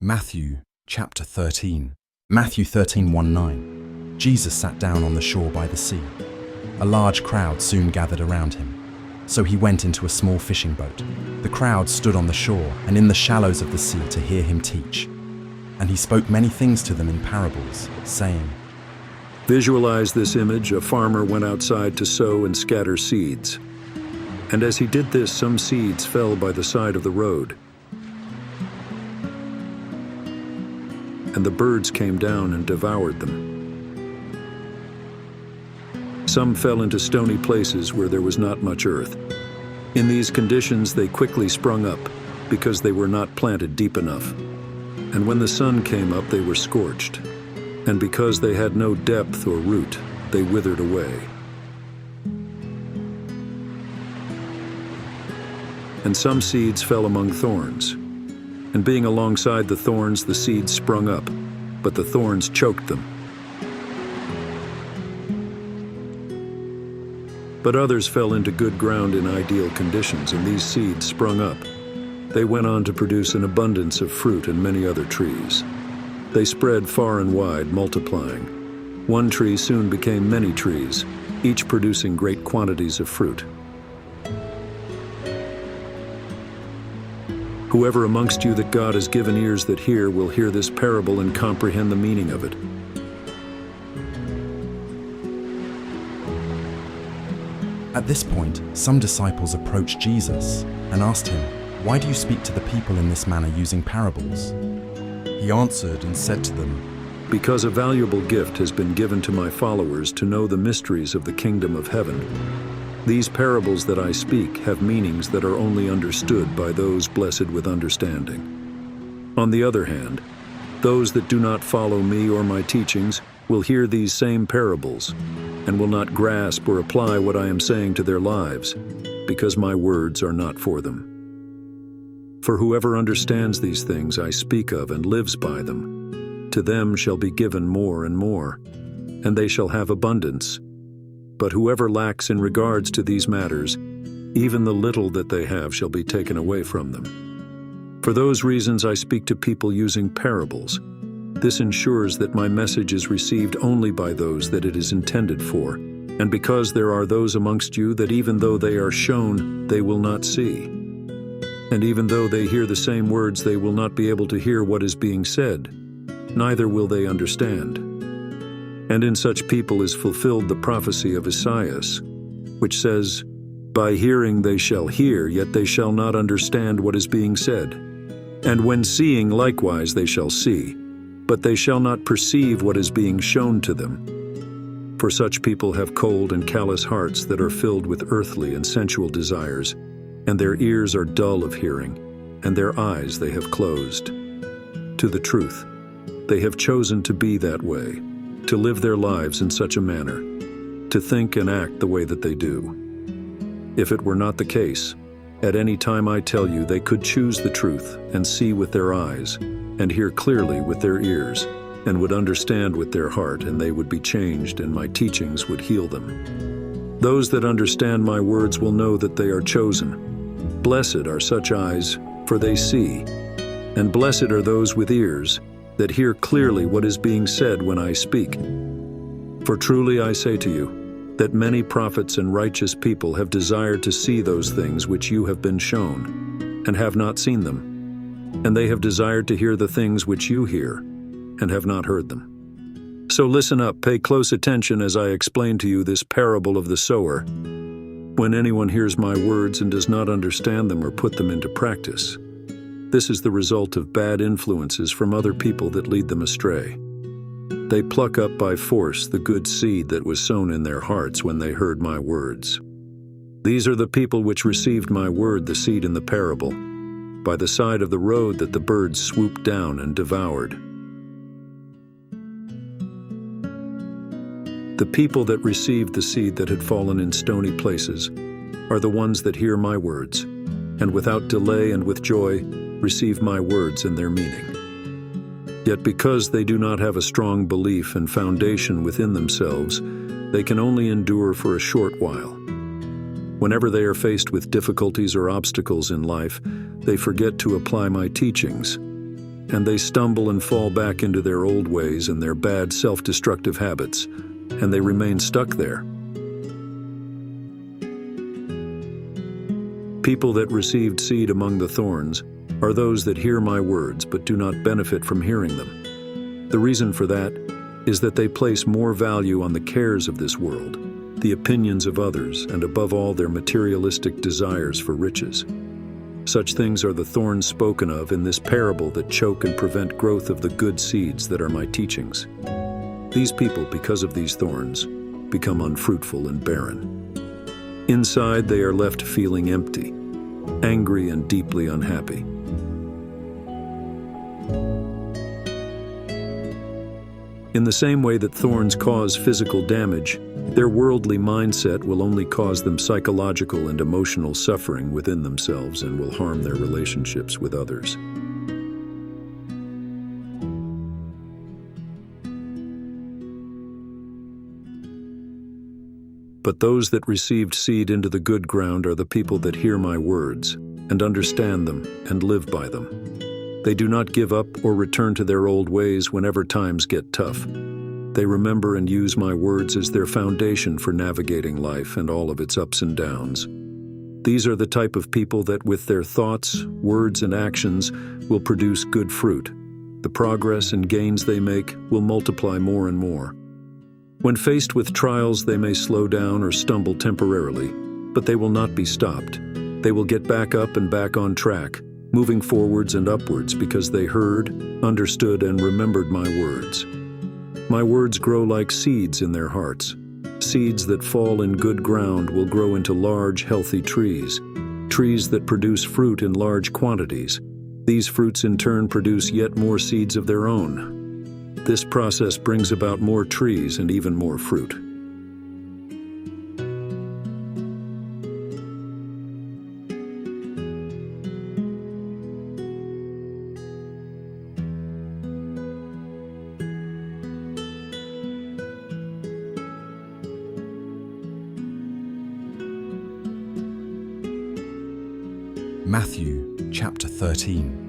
Matthew chapter 13. Matthew 13:1-9. Jesus sat down on the shore by the sea. A large crowd soon gathered around him. So he went into a small fishing boat. The crowd stood on the shore and in the shallows of the sea to hear him teach. And he spoke many things to them in parables, saying, Visualize this image. A farmer went outside to sow and scatter seeds. And as he did this, some seeds fell by the side of the road. And the birds came down and devoured them. Some fell into stony places where there was not much earth. In these conditions they quickly sprung up, because they were not planted deep enough. And when the sun came up, they were scorched. And because they had no depth or root, they withered away. And some seeds fell among thorns. And being alongside the thorns, the seeds sprung up, but the thorns choked them. But others fell into good ground in ideal conditions, and these seeds sprung up. They went on to produce an abundance of fruit and many other trees. They spread far and wide, multiplying. One tree soon became many trees, each producing great quantities of fruit. Whoever amongst you that God has given ears that hear will hear this parable and comprehend the meaning of it. At this point, some disciples approached Jesus and asked him, "Why do you speak to the people in this manner using parables?" He answered and said to them, Because a valuable gift has been given to my followers to know the mysteries of the kingdom of heaven. These parables that I speak have meanings that are only understood by those blessed with understanding. On the other hand, those that do not follow me or my teachings will hear these same parables and will not grasp or apply what I am saying to their lives, because my words are not for them. For whoever understands these things I speak of and lives by them, to them shall be given more and more, and they shall have abundance. But whoever lacks in regards to these matters, even the little that they have shall be taken away from them. For those reasons I speak to people using parables. This ensures that my message is received only by those that it is intended for, and because there are those amongst you that even though they are shown, they will not see. And even though they hear the same words, they will not be able to hear what is being said, neither will they understand. And in such people is fulfilled the prophecy of Esaias, which says, By hearing they shall hear, yet they shall not understand what is being said. And when seeing likewise they shall see, but they shall not perceive what is being shown to them. For such people have cold and callous hearts that are filled with earthly and sensual desires, and their ears are dull of hearing, and their eyes they have closed. To the truth, they have chosen to be that way, to live their lives in such a manner, to think and act the way that they do. If it were not the case, at any time I tell you they could choose the truth and see with their eyes, and hear clearly with their ears, and would understand with their heart, and they would be changed, and my teachings would heal them. Those that understand my words will know that they are chosen. Blessed are such eyes, for they see, and blessed are those with ears that hear clearly what is being said when I speak. For truly I say to you, that many prophets and righteous people have desired to see those things which you have been shown, and have not seen them, and they have desired to hear the things which you hear, and have not heard them. So listen up, pay close attention as I explain to you this parable of the sower. When anyone hears my words and does not understand them or put them into practice, this is the result of bad influences from other people that lead them astray. They pluck up by force the good seed that was sown in their hearts when they heard my words. These are the people which received my word, the seed in the parable, by the side of the road that the birds swooped down and devoured. The people that received the seed that had fallen in stony places are the ones that hear my words, and without delay and with joy receive my words and their meaning. Yet because they do not have a strong belief and foundation within themselves, they can only endure for a short while. Whenever they are faced with difficulties or obstacles in life, they forget to apply my teachings. and they stumble and fall back into their old ways and their bad self-destructive habits, and they remain stuck there. People that received seed among the thorns are those that hear my words but do not benefit from hearing them. The reason for that is that they place more value on the cares of this world, the opinions of others, and above all their materialistic desires for riches. Such things are the thorns spoken of in this parable that choke and prevent growth of the good seeds that are my teachings. These people, because of these thorns, become unfruitful and barren. Inside, they are left feeling empty, angry, and deeply unhappy. In the same way that thorns cause physical damage, their worldly mindset will only cause them psychological and emotional suffering within themselves and will harm their relationships with others. But those that received seed into the good ground are the people that hear my words and understand them and live by them. They do not give up or return to their old ways whenever times get tough. They remember and use my words as their foundation for navigating life and all of its ups and downs. These are the type of people that with their thoughts, words, and actions will produce good fruit. The progress and gains they make will multiply more and more. When faced with trials, they may slow down or stumble temporarily, but they will not be stopped. They will get back up and back on track, moving forwards and upwards because they heard, understood, and remembered my words. My words grow like seeds in their hearts. Seeds that fall in good ground will grow into large, healthy trees, trees that produce fruit in large quantities. These fruits in turn produce yet more seeds of their own. This process brings about more trees and even more fruit. Matthew chapter 13.